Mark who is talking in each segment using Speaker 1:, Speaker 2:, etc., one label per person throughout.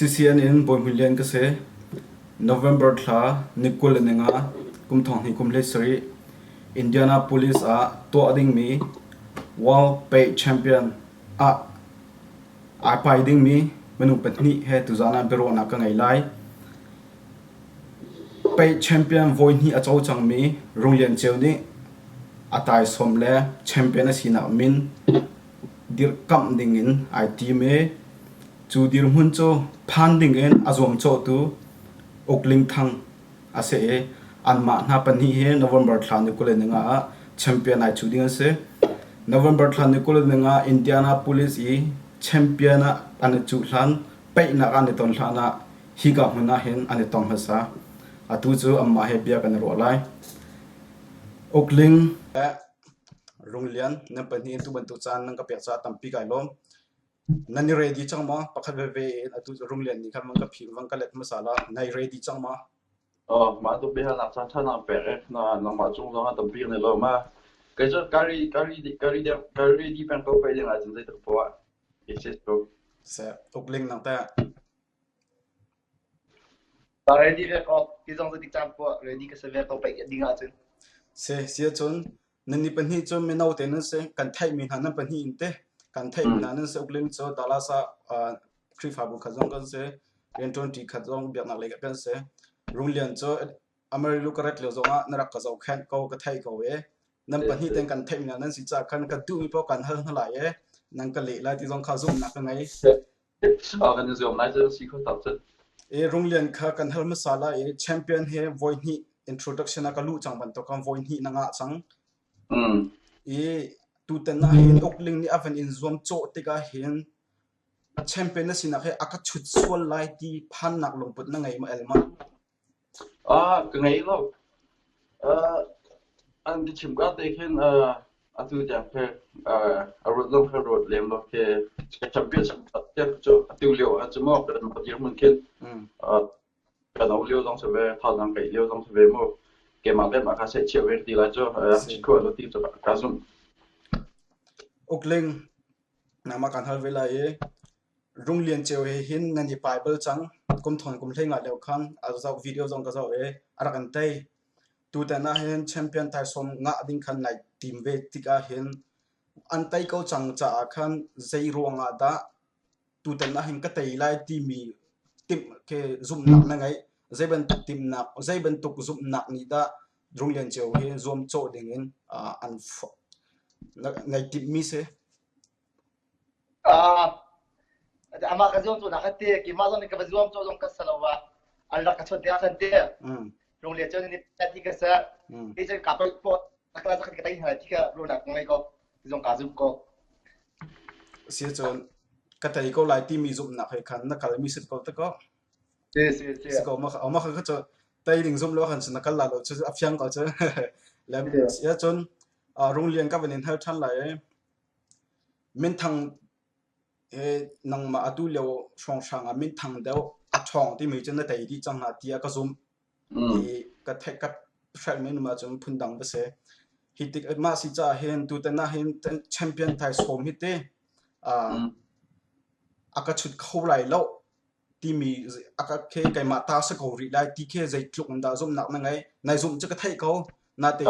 Speaker 1: CCN boy million ka se November thla nikul nenga kum thong hi kum le sari Indiana police a to ading mi world pay champion a pai ding mi menu patni he tu zana bero na ka ngai lai pay champion voi ni a chau chang mi runglian cheu ni atai som le champion a sina min dir kam ding in ai ti me chu dir hun cho phan ding en azom cho tu Ling Thang ase an ma na pani he November thlan ni kule nga champion ai chu ding ase November thlan ni kule nga Indiana police i champion an chu thlan pe na an ton thlana hi ga huna hen an tong hasa atu chu amma he bia kan ro lai Ling Rung Lian na pani tu ban tu chan nang ka pe cha tampi kai lom nani ready chang ma pakhat ve atu Rung Lian ni khan mang ka phi wang ka let masala nai ready chang ma
Speaker 2: mà tôi biết là sao thằng nào bé nó mà chúng nó tầm biên này rồi mà cái chỗ cari đi bên câu bây giờ là chúng tôi được bỏ cái chết rồi
Speaker 1: se Ling nang ta
Speaker 3: ready về có cái dòng tôi đi chạm qua ready cái server câu bây giờ đi ngã chân
Speaker 1: se chun nani pani chun me nau te nan se kan thai min hanan pani inte kan thai min hanan se Ling cho dalasa free fabu khazong kan se renton ti khazong biak na le kan se Rung Lian cho America lu correct lo zonga narak ka zo khan ko ka thai ko e nam pani ten kan thai min hanan si cha khan ka tu mi po kan hal halai e nang ka le la ti zong kha zum na ka ngai
Speaker 2: cái này dùng lại cho xí khó tập chất
Speaker 1: e Rung Lian kha kan hal masala e champion he voi ni introduction ka lu chang ban to kam voi ni na nga chang e tu ten na hin Ling ni avan in zom cho te ka hin champion na sina he aka chut sol lai ti phan nak long put na ngai ma elma
Speaker 2: cái này lo anh đi chìm qua đây khen anh tôi chẳng phải rồi làm lo cái chậm biết chậm chắc cho tiêu liệu anh chỉ mong cái một điểm mình khen cái nào liệu trong sẽ về thao năng cái liệu trong sẽ về mua cái mà cái mà các sẽ chịu về thì là cho chỉ có là tìm cho bạn cá dùng
Speaker 1: Ling na ma kan hal vela e Rung Lian cheu he hin ngani bible chang kum thon kum thlei nga leu khan azau video zong ka zo e arak an tei tu ta na hen champion tai som nga ding khan nai team ve tika hen an tai ko chang cha khan zai ronga da tu ta na hen ka tei lai ti mi tim ke zum nak na ngai zai ban tuk tim nak zai ban tuk zum nak ni da Rung Lian cheu he zom cho ding in an ngai tip mi se
Speaker 3: ama ka zoom to nakate ki ma zon ka zoom to zon ka salawa alla ka chote akan te rong le chen ni tati ka sa e je ka po akla sa ka tai ha ti ka ro nak ngai ko zon ka zoom ko
Speaker 1: sia chon ka tai ko lai ti mi zum na khai khan na kal mi sit ko ta ko
Speaker 3: se
Speaker 1: ko ma kha cho tai ding zum lo khan na kal la lo chu afyang ko chu lam sia chon Rung Lian ka banin hal than lai min thang e nang ma atu leo song sang a min thang deu a thong ti mi chen na dai di chang na tia ka zum e ka thek ka fragment ma chum phun dang ba se hi tik ma si cha hen tu ta na hen champion thai som hi te aka chut khau lai lo ti mi aka khe kai ma ta sa ko ri lai ti khe zai tluk da zum nak na ngai nai zum cha ka thai ko na te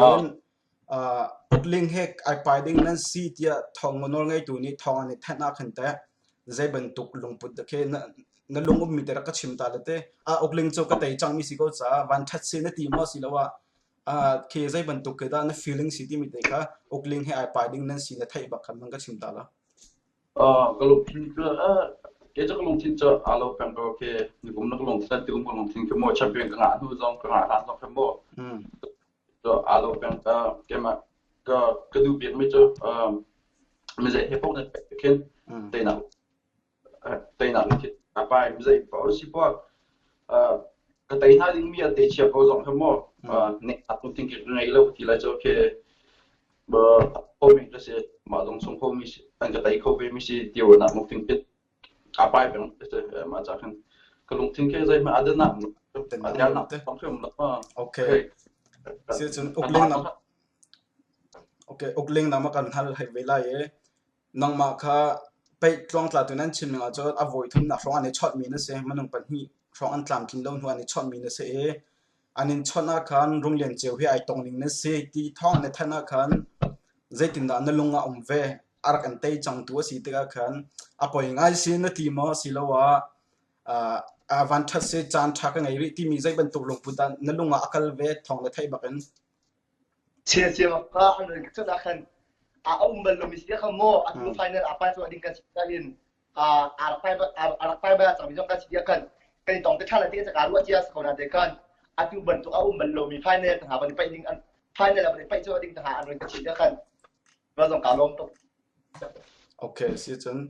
Speaker 1: Ling hek ai pai ding nan si tia thong monor ngai tu ni thong ani thana khan ta zai ban tuk lung put da khe na lung um mi te ka chim ta le te Ling cho ka tai chang mi si ko cha van that se na ti mo si lawa khe zai ban tuk ke da na feeling si ti mi te ka Ling he ai pai ding nan si na thai ba khan mang ka chim ta la
Speaker 2: cái lúc tin cái chỗ lúc tin cho alo bên câu cái như cũng nó lúc tin tiêu cũng lúc tin cái mua champion cái ngã nu trong cái ngã làm trong cái mua cho alo bên cái mà cái điều biệt mới cho mình dạy hiệp hội này khen tây nào thì bài mình dạy bảo sĩ qua cái tây hai linh miệt tây chia bao rộng hơn more nè tôi tin cái này lâu thì là cho cái bờ hôm mình sẽ mà trong sông hôm mình anh cái tây khâu về mình sẽ điều là một tin biết bài bằng mà chắc hẳn cái lúc tin cái dạy mà ada nằm không phải một
Speaker 1: ok sẽ chun Ling nam ok Ling nam kan hal hai vela e nang ma kha ไปกลองตลาดตัวนั้นชิมงาจอดอวัยทุ่มนักร้องอันนี้ช็อตมีนะเสมันลงปัญหีร้องอันตามกินลงหัวอันนี้ช็อตมีนะเสอันนี้ช็อตนักขันโรงเรียนเจียวให้ไอตรงนี้นะเสที่ท้องในท่านักขันใจตินดานนั่งลงอ่ะเวอารักันเตยจังตัวสิติกาขันอภัยง่ายสินะทีมอสิละว่าวันทัศเซจานทักไงริที่มีใจบรรทุกลงพุดานนั่งลงอ่ะอักลเวท้องในไทยบักกัน
Speaker 3: เชียร์ก็อันนั้นก็จะขันbelum mesti kamu atau final apa yang sudah dikasihkan arak bayar sampai jom kasihkan kan itu kita nanti kita karu aja sekolah dekan atau bentuk belum final tengah bani paling final bani paling sudah tengah anu kasihkan langsung kalong tu
Speaker 1: oke sih jen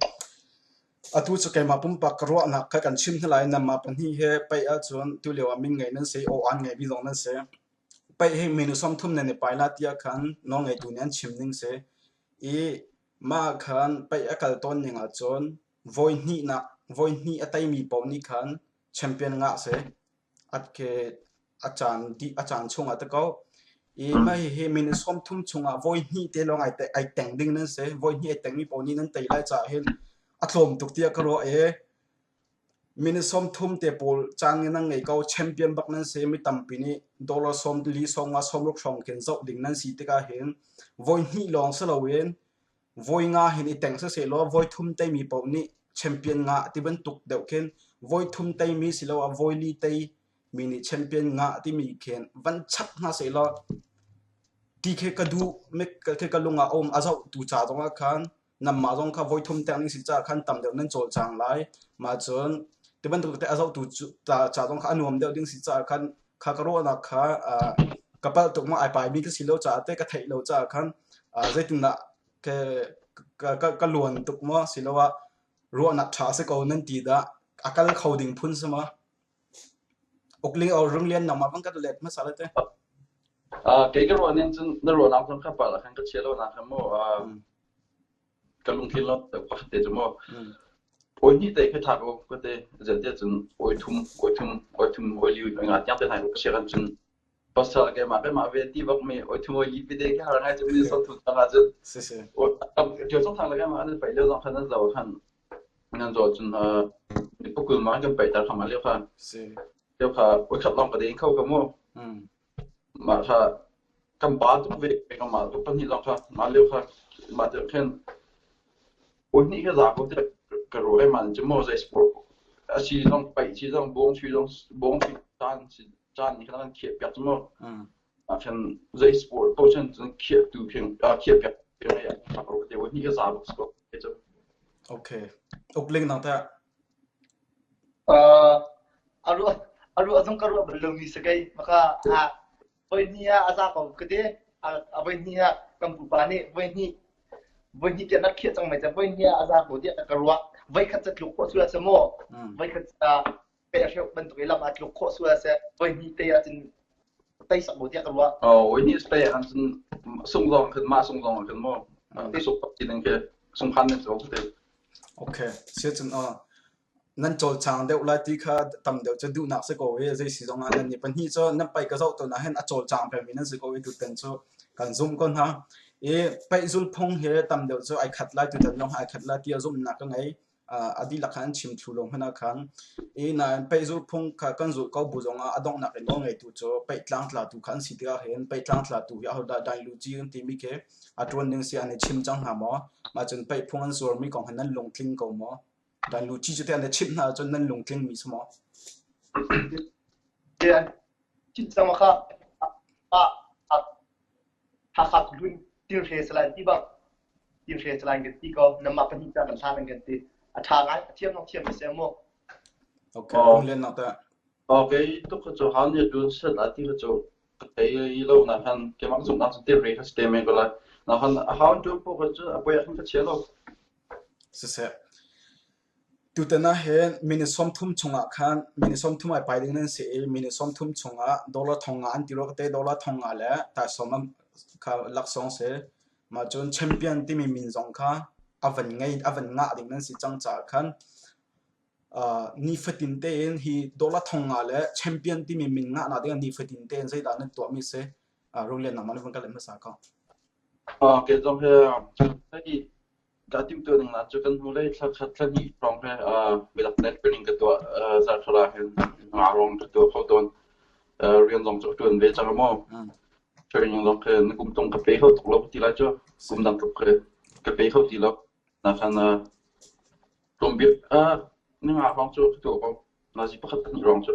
Speaker 1: atu sekai mapun pak keruak nak kan sim helai nama pani he pai a jon tu lewa min ngai nan sei o an ngai bi dong nan se pai he menu som thum ne pai la tia khan no ngai tu nian chim ning se ma khan pai akal ton ninga chon voi ni atai mi pau ni khan champion nga se at ke achan chunga ta ko ma he min som thum chunga voi ni te long ai teng ding nan se voi ni ai teng mi pau ni nan tai lai cha hen atlom tuk tia ka ro min som thum te pol chang nang ngai ko champion bak nan se mi tampi ni dollar som li som nga som rok som ken zo ding nan si te ka hen voi ni long sa lo wen voi nga hin i teng sa se lo voi thum tai mi pau ni champion nga ti ban tuk deuh ken voi thum tai mi si lo voi li tai mi ni champion nga ti mi ken van chak na se lo ti khe ka du me khe ka lunga om azau tu cha dong khan nam ma dong kha voi thum tang ni si cha khan tam deuh nan chol chang lai ma chon ti ban tuk te azau tu cha dong kha anuam deuh ding si cha khan kha ka ro na kha kapal tuk ma ai pai mi ka si lo cha te ka thai lo cha khan zaitin na cái luồn tục mà xí là ruộng nát thả sẽ cầu nên tì đã akal khâu đình phun xem mà ốc Ling ở Rung Lian nằm mà vẫn cái lệ mà sao đấy
Speaker 2: cái ruộng nên nó ruộng nào cũng khá phải là khăn cái chế lo nào khá mô cái lung thiên lo được bắt để cho mô ôi như thế cái thằng có thể giờ thế chừng ôi thum ôi liu ngã nhát thế này cũng sẽ gần chừng pas salah cái mà về thì bác mẹ ôi thum ôi gì về cái hàng ngày chúng mình sao thut thằng nào chứ điều trong thằng là cái mà anh phải lưu trong khăn giàu khăn nên rồi chừng bất cứ mà cái phải ta không mà lưu khăn ôi khắp lòng cái đấy không có mua mà ha cầm bát cũng về cái mà cũng phân hiện lòng khăn mà lưu khăn mà được khen ôi ní cái giá của cái rồi mà chỉ mua giấy sport chỉ trong bảy chỉ trong bốn chỉ chan ni kan kiep ya tumo kan zai sport pochen zun kiep tu ping kiep ya ya ta ko de wo ni ga za bo so
Speaker 1: okay ốc Ling nang ta
Speaker 3: aru azong karu belum mesti kai maka voi ni aza ko kede voi ni kampu pani voi ni ke nak khia chang mai cha voi ni aza ko dia karwa voi khat chat lu ko sula samo voi khat bây giờ bên tụi làm ăn lục khó xưa sẽ với như tây trên tây sập một tiết cái luôn
Speaker 2: với như tây ăn trên sung rongขึ้นมาsung rongขึ้นมาที่สุดที่นั่นคือสำคัญที่สุดเลย
Speaker 1: โอเคเสียจนนั่นโจทย์เดี๋ยวไล่ที่ข้าตำเดี๋ยวจะดูนักสักวันจะสิตรงนั้นนี่เป็นที่จะนั่นไปก็จะตัวนั้นเห็นโจทย์แบบนี้นั่นสักวันดูเต็มจะการzoomก่อนฮะไปซูลพงเฮตำเดี๋ยวจะไอ้ขัดไล่ตัวนั้นลองไอ้ขัดไล่ที่zoomนักก็ไงอดีตขันชิมทุลงพนักขันนั่นไปจูพงกันจูเขาบุจงอดองนักน้องไงตัวจ่อไปตลางตลาดตุขันสิทธิ์เห็นไปตลางตลาดตุยาเขาได้ลูจีนที่มีแค่ตอนนึงเสียในชิมจังหาหมอมาจนไปพงอันส่วนมีของนั้นลงคลิงเขาหมอได้ลูจีจุดที่ในชิมน่ะจนนั้นลงคลิงมีสมอ
Speaker 3: เดี๋ยวชิมจังมาค่ะหากรุ่นที่เรียนสไลด์ที่แบบที่เรียนสไลด์กันที่ก็นำมาเป็นที่จะกันทานกันที่ทางเทียมน้องเทียมไปเสียหมด
Speaker 1: โอเคโรงเรียนนักแต่
Speaker 2: cái lúc cái chỗ hắn như tôi sẽ làที่cái chỗ cái lâu là hắn cái mặc dù nó sẽ tiếp cái system này gọi là hắn chỗ bộ cái chỗ bây giờ hắn cái chế lâu
Speaker 1: sẽ tụi tên là hiện mình sống thum chung à khan mình sống thum ai bài đến nên sẽ mình sống thum chung à dollar thong à anh tiêu cái dollar thong à lẽ tại sao mà cái lạc song sẽ mà chọn champion thì mình dùng kha avan ngã đến nên sẽ chẳng trả khan ni fatin ten hi dollar thonga le champion team min nga na de ni fatin ten sai da na to mi se rolen na man van ka le ma sa ka
Speaker 2: cái trong cái การที่ตัวหนึ่งนะจะกันมูลเลยชัดนี่รองแค่เวลาเน็ตเป็นอีกตัวสาธารณะเห็นรองตัวเขาโดนเรียนลงจากตัวเวจังมั่งช่วยยังลงแค่ในกลุ่มตรงกับเป้เขาตกลงทีละจ้ะกลุ่มดังกับกับเป้เขาทีละนะครับกลุ่มเบี้ยนี่รองจ้ะตัวเขาน่าจะพัฒนาร้องจ้ะ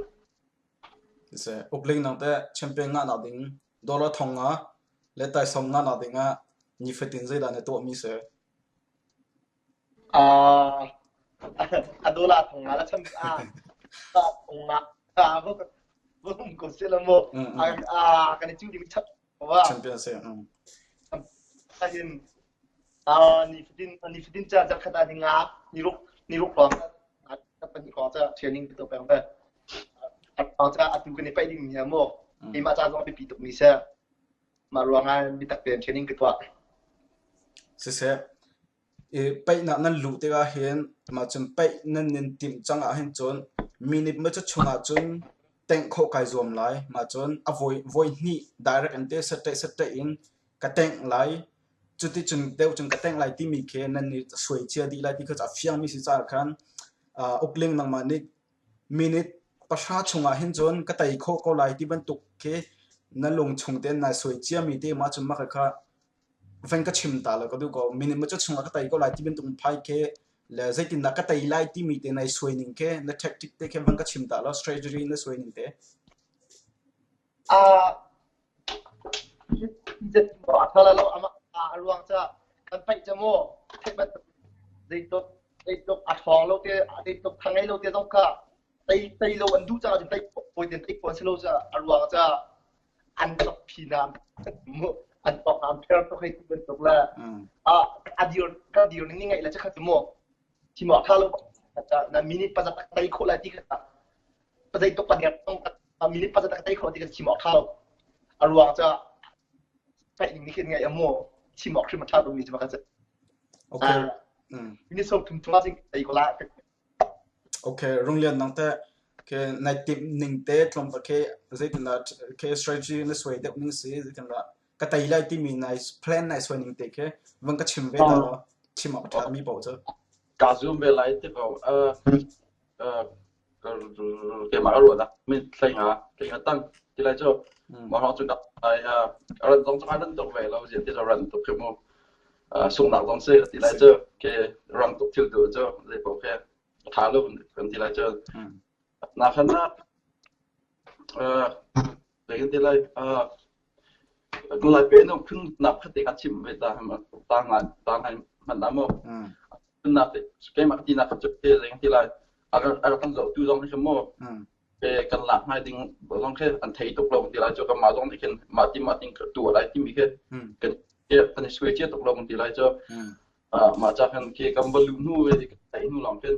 Speaker 1: เสอุกลิงนั่งแต่แชมเปี้ยนงานอะไรดอลลาร์ทองอ่ะเลตัยสมงานอะไรนี่ฟิตินใจด้านตัวมีเส
Speaker 3: ดอลลาร์ทองแล้วฉันทองพวกกษัตริย์ละโมกันจิ้งดิบชัดเพราะว่า
Speaker 1: แชมเปี้ยนเส
Speaker 3: ถ้าเห็นนี่ฟิตินจะขนาดนี้งานี่ลูกหลานจะเป็นของจะเทรนนิ่งตัวไปแบบเอาจะดูกันในไปดิ้งเนี่ยโม่ที่มาจากตรงไปปีตุกนี้เสียมารวมงานมีตักเปลี่ยนเทรนนิ่งกันตัว
Speaker 1: เสไปนั่นรู้ที่ก็เห็นมาจนไปนั่นนินติมจังอาเห็นจนมินิมันจะชงอาจนแต่งข้อไก่รวมไหลมาจนavoidนี่ direct อันเดสเตอินกระแต่งไหลจุดที่จนเดียวจนกระแต่งไหลที่มีแค่นั่นนี่สวยเชียดีไหลที่เขาจะเฟียงมีสิจ้ากันอุกเล่งนั่งมานี่มินิประชาชนอาเห็นจนกระแต่งข้อก็ไหลที่บรรทุกแค่นั่นลงชงเต้นนายสวยเชียมีที่มาจนมากค่ะเฟนก็ชิมตาแล้วก็ดูก็มินิมันจะชงกระแต่งก็ไหลที่บรรทุกพายแค่แล้วใจตินนักกระแต่งไหลที่มีที่นายสวยนิ่งแค่นั่นแท็กติกเต้แค่เฟนก็ชิมตาแล้ว strategy นั่นสวยนิ่งเต้
Speaker 3: จะบอกถ้าเราเอารวงจะกันไปจะโม่เทปแบบได้ตกอัดฟองเราได้ตกทางไหนเราต้องก็ได้เราอันดูจะถึงได้ปอยได้ปอนเราจะเอารวงจะอันตกพีน้ำอันตกน้ำเพลิงต้องให้เป็นตกแล้วอดีตนี่ไงแล้วจะขัดโม่ที่หมอถ้าเราจะนั่นมินิปัจจัยได้คนละที่ก็ปัจจัยตกปัจจัยต้องมินิปัจจัยได้คนละที่ก็ที่หมอถ้าเอารวงจะไปอีกนิดนึงไงโม่ที่หมอขึ้นมาท่าตรงนี้จะมากันจะ
Speaker 1: โอเค
Speaker 3: มินิส่งถึงตัวจริงไอ้คนละ
Speaker 1: โอเคโรงเรียนนั่งแต่แค่ในทีมหนึ่งเตะลงไปแค่ใจตินนัดแค่ strategy นั่นสวยเด็กนิ่งสิใจตินนัดก็แต่อีไลที่มีใน plan ในส่วนหนึ่งเตะแค่วันก็ชิมเวทแล้วชิมออกจากมีบอกเจ
Speaker 2: กาซูมเวลาที่เขาเกี่ยมาอร่อยนะไม่ใช่หรอเกี่ยตั้งที่ไรเจ้ามาเราจุดไอ้เราต้องการนั่นตกเวลาเสียที่เรารันตกขึ้นมาส่งหนักต้องเสียที่ไรเจ้าแค่รันตกถึงตัวเจ้าเลยบอกแค่ท้าลูกกันที่ไรเจ้านักขนาดเด็กที่ไรกูเลยเป็นต้องพึ่งนับคติการชิมเวลามันต่างให้มันน้ำมันนับเกมที่นับจุดที่อะไรที่ไรagar kan zo tu zong ni mo kan la mai ding zong ke an thei tok lo ti la cho ka ma zong ni ken ma ting tu lai ti mi ke kan ye kan switch tok lo ti la cho ma cha kan ke kam bal nu we tai nu long ken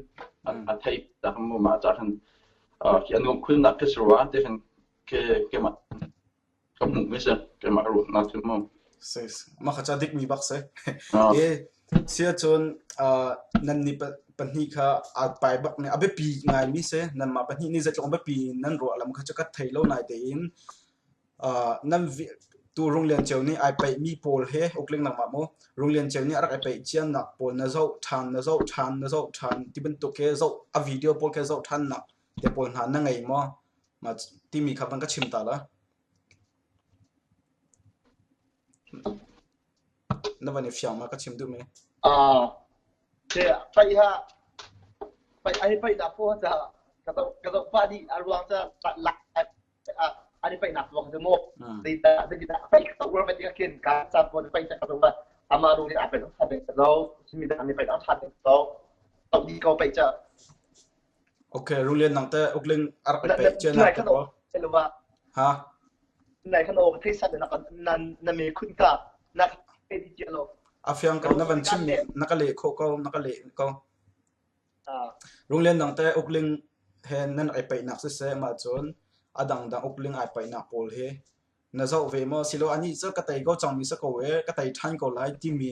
Speaker 2: an thei ta mo ma cha kan ki an ngom khun na ke swa te kan ke ma kam nu me se ke ma ru na tu mo
Speaker 1: ses ma kha cha dik mi bak se ye sia chon nan niปัญหาค่ะอาจไปแบบเนี่ยอาจไปปีไงมิเซ่นั่นมาปัญหานี่จะลงไปปีนั่นรัวแล้วมันก็จะกัดไทยแล้วนายเดินนั่นตัวโรงเรียนเจ้านี่ไอไปมีโพลเฮอุกเล่งหนักมาโมโรงเรียนเจ้านี่อะไรไปเชียนหนักโพลน่าเจ้าทันที่เป็นตัวแค่เจ้าอ่ะวิดีโอโพลแค่เจ้าทันหนักแต่โพลหานั่งไงมั้งมาที่มีครับมันก็ชิมตาละนั่นวันนี้ฟิล์มมันก็ชิมดูไหม
Speaker 3: เนี่ยไปดับพวกจะกระโดดฟาดีอารมณ์จะตัดหลักอันนี้ไปหนักลงจะโม่ดีแต่ไปต้องว่าไปที่เขียนการจับคนไปจะกระโดดว่าอามาดูนี่อาจเป็นเราชิมิดานี่ไปต้องทันเราต้องดีเขาไปจะ
Speaker 1: โอเคโรงเรียนนั่งแต่อุกเล่งอะไรไปเจอหนักตัว
Speaker 3: ใช่หรือว่า
Speaker 1: ฮะ
Speaker 3: ในขนมที่สัตว์นั่นมีคุณค่านักเป็นที่เจริญ
Speaker 1: อาฟิยังกับนักบัญชีเนี่ยนักเล่เขานักเล่เขาโรงเรียนตั้งแต่อุกลิงเห็นนั่นไอไปนักศึกษามาจนอดังอุกลิงไอไปนักโพลเฮนั่นจะเวมาสิโลอันนี้จะกระต่ายก็จังมีสักเวกระต่ายทันก็ไล่ที่มี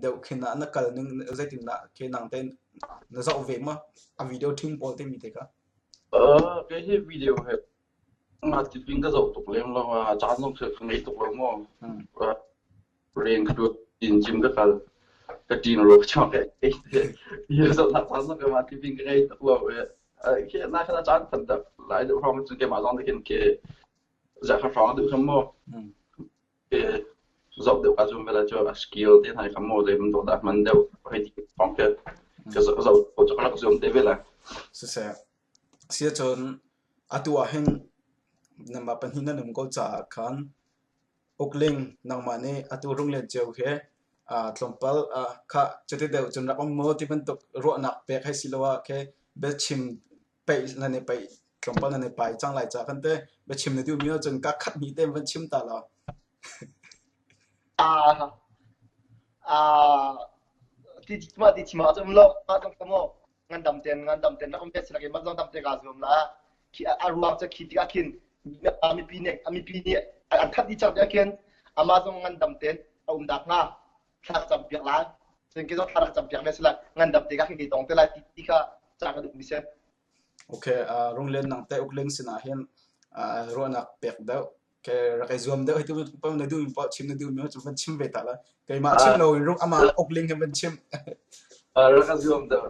Speaker 1: เดี๋ยวขณะนักการนึงจะถึงละขณะเต้นนั่นจะเวมาอ่ะวิดีโอทิ้งโพลที่มีเด็ก
Speaker 2: ก็เห็นวิดีโอเห็นมาติดฟิงก็จะตกเลี้ยงเราจานต้องเชื่อข้างในตกลงมั้งเรียนคือจิมก็คือ cái chuyện rồi cho cái giờ sau thật sự cái mà thì cái lâu cái này cái chán thật đó lại được không cái mà trong cái giờ khác phẳng được không mua cái dọc được cái dùng về là cho skill thì hay cái mô để mình đồ đạc mình đều hay thì phẳng cái dọc dọc cho cái dùng để về là
Speaker 1: sẽ xia chọn atua hen nama panhina num ko cha khan Ling nang mane atu rung len cheu he tlompal kha chete deu chun rakam mo ti ban tok ro nak pe khai silowa ke be chim pe na ne pe tlompal na ne pai chang lai cha kan te be chim ne du mi chun ka khat mi te ban chim ta la
Speaker 3: ti chima zum lo ma tong kamo ngan dam ten na om pes lagi ma zong dam te ga zum la ki arwang cha ki ti ka kin ami pi ne an khat di chak ya ken ama zong ngan dam ten dak nga thak cham piak la sen ki zong thak cham piak me sila ngan dam te ka ki tong te la ti ka cha ka du mi se
Speaker 1: okay rung len nang te Ling sina hen ro nak pek deu ke rakai zoom deu itu pa na du mi pa chim na du mi chun ban chim ve ta la ke ma chim lo rung ama Ling he ban chim
Speaker 2: rồi cái dùng đó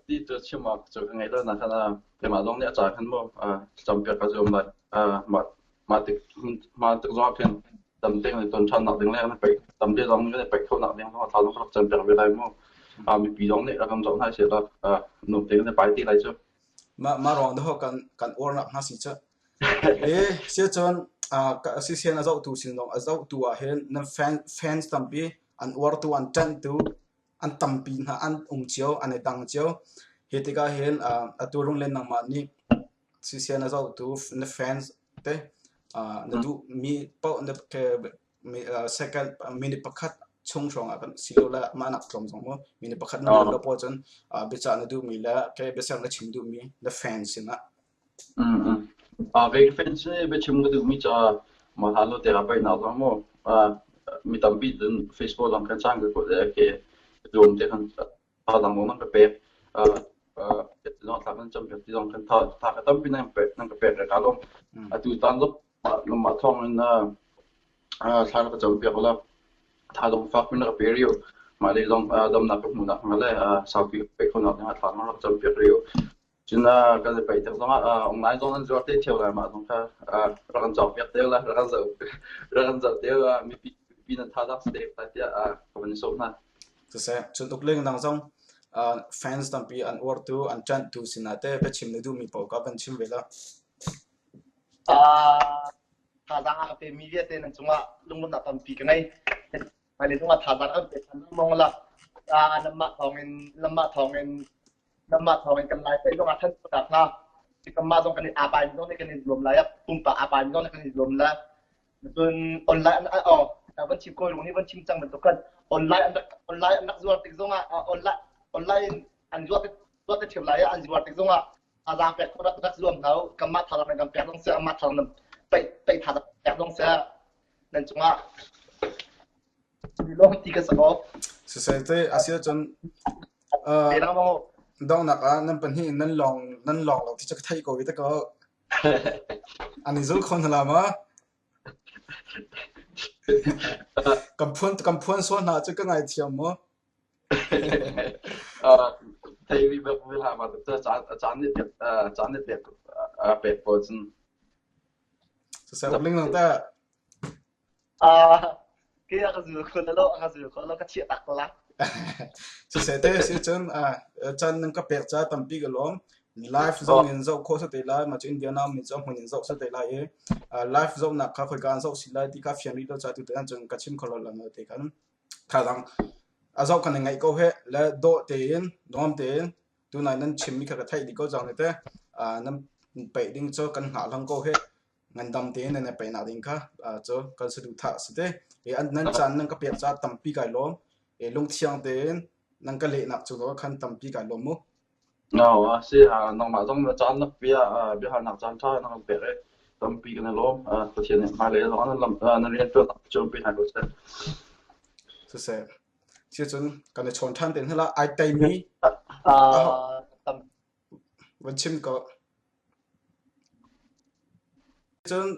Speaker 2: đi cho chim mà cho cái ngày đó là cái là cái mà giống như trả khăn mua trong việc cái dùng này mà tự do cái tầm tiền này tuần trăng nào tiếng lên phải tầm tiền giống như này phải không nào tiếng nó thao nó trong việc về đây mua mình bị giống này là không giống hay sẽ là nộp tiền này phải đi lại chứ
Speaker 1: mà rong đó kan or nak ha si cha sia chon si sian azau tu sin long azau tu a hen na fans tampi an or tu an chan tu an tampi na an chiao an dang chiao hetika hen aturung len nang ma ni si sian azau tu na fans te na du mi pau na ke second minute pakhat chung rong akan silola manak tlom jong mo minute pakhat na lo po chon becha na du mi la ke besang na chim du mi the fans ina
Speaker 2: về cái fans này về chim cái mình cho mà thằng nó để bay nào đó mà mình tầm biết đến Facebook làm cái trang cái cái dùng để thằng thằng làm món cái bếp cái nó thằng trong việc dùng cái thằng cái tấm pin năng cái bếp cái luôn tụi tan lúc mà thong nên thằng cái trong việc là thằng đồng phát mình cái bếp riu mà để dùng đâm nạp cũng nạp mà lại sau khi bếp không nạp thì thằng nó trong việc riu chúng ta cái gì phải tưởng rằng ông nói trong anh tiếp theo là mà chúng ta rằng dọc việc tiêu là rằng dọc tiêu mình bị nên thao tác step tại vì mình sống na
Speaker 1: to se chun Ling nang jong fans tampi an or tu an chan tu sinate pe chim ne du mi po ka ban chim vela
Speaker 3: tha zang a pe mi ve te nan chunga lungmon na tam pi ka ngai mai le chunga tha zang a pe than mong la lamma thongin kan lai pe dong a than ta na ti kam ma dong kan a pa dong ne kan lom la ya pum pa a pa dong ne kan lom la tun online ban chim ko lu ni ban chim chang ban to kan online an nak zuar tik zonga online an zuar te thim la ya an zuar tik zonga azang pe ko nak zuam nau kam ma thalam ngam pe dong se ma thalam pe tha pe dong se nan chunga ni lo ti ka sa
Speaker 1: society asia chon dong nak nan pan hi nan long lo ti chak thai ko wi ta ko ani zul khon la ma cầm phun số nào chứ cái ngày thiam mà
Speaker 2: thầy vì việc làm mà tôi chán được việc việc của chân
Speaker 1: sẽ Ling nang ta
Speaker 3: cái cái lo cái chuyện đặc lắm
Speaker 1: sẽ thế sẽ chân chân nang cái bẹt cha tầm pi cái lom live zone in zone ko sa te la ma chin Vietnam min zone hun in zone sa te la ye live zone na ka khoi kan zone si la ti ka fian ri do cha tu te an chung ka chim khol la te kan tha dang a zone kan ngai ko he la do te in nom te in tu nai nan chim mi ka thai di ko jang te nam pe ding cho kan ha lang ko he ngan dam te ne pe na ding ka cho kan su du tha se te e an nan chan nang ka pe cha tam pi kai lom e lung thiang te nang ka le nak chu do khan tam pi kai lom mu
Speaker 2: 是能马上站那边别还拿站差那个别的，咱们比个那路之前的买来的话，那人就比那个是。
Speaker 1: 是其实刚才传谈点啦，爱带米问清个，真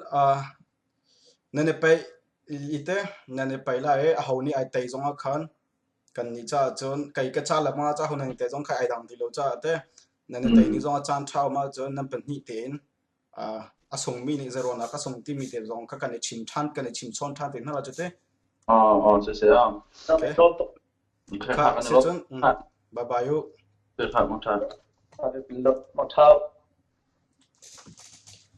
Speaker 1: 那你ไปอีเตนั่นนี่ไปละเอ้เอานี่ไอ้ไตจงอาคาร kan ni cha chon kai ka cha la ma cha hunang te jong khai ai dang ti lo cha te nan te ni jong chan thau ma chon nan pen ni ten a song mi ni zero na ka song ti mi te jong ka kan ni chim than kan ni chim chon than te na la te
Speaker 2: 这些啊，你看看那个，bye
Speaker 1: bye you
Speaker 2: 对，看我看。
Speaker 3: 他的比较毛糙。